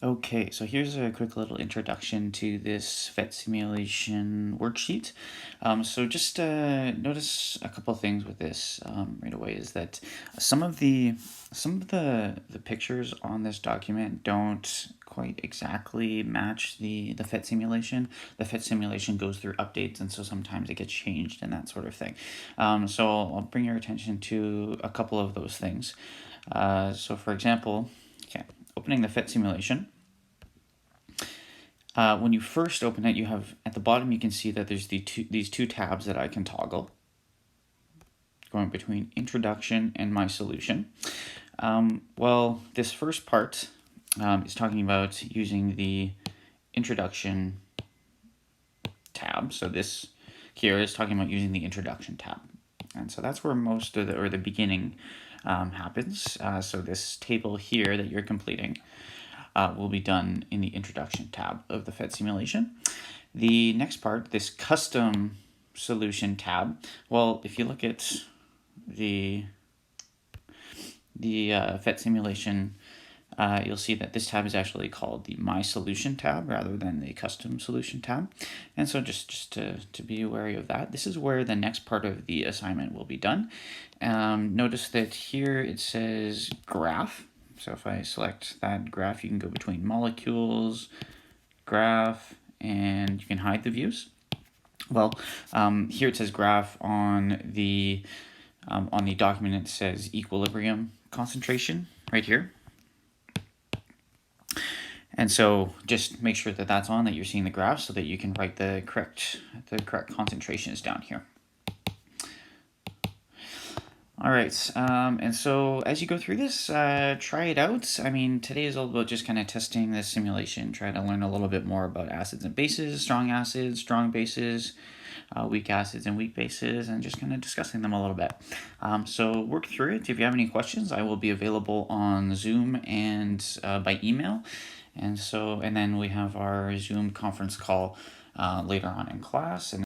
Okay, so here's a quick little introduction to this PHET simulation worksheet. So just notice a couple things with this right away is that some of the pictures on this document don't quite exactly match the PHET simulation. The PHET simulation goes through updates, and so sometimes it gets changed and that sort of thing. So I'll bring your attention to a couple of those things. So for example, okay, opening the PHET simulation. When you first open it, you have at the bottom you can see that there's these two tabs that I can toggle, going between introduction and my solution. Well, this first part is talking about using the introduction tab. So this here is talking about using the introduction tab. And so that's where most of the beginning happens. So this table here that you're completing will be done in the introduction tab of the PHET simulation. The next part, this custom solution tab, well, if you look at the PHET simulation, you'll see that this tab is actually called the My Solution tab rather than the Custom Solution tab. And so just to be wary of that, this is where the next part of the assignment will be done. Notice that here it says graph. So if I select that graph, you can go between molecules, graph, and you can hide the views. Well, here it says graph on the document. It says equilibrium concentration right here. And so just make sure that that's on, that you're seeing the graph so that you can write the correct concentrations down here. All right, and so as you go through this, try it out. I mean, today is all about just kind of testing the simulation, try to learn a little bit more about acids and bases, strong bases, weak acids and weak bases, and just kind of discussing them a little bit. So work through it. If you have any questions, I will be available on Zoom and by email. And then we have our Zoom conference call later on in class. And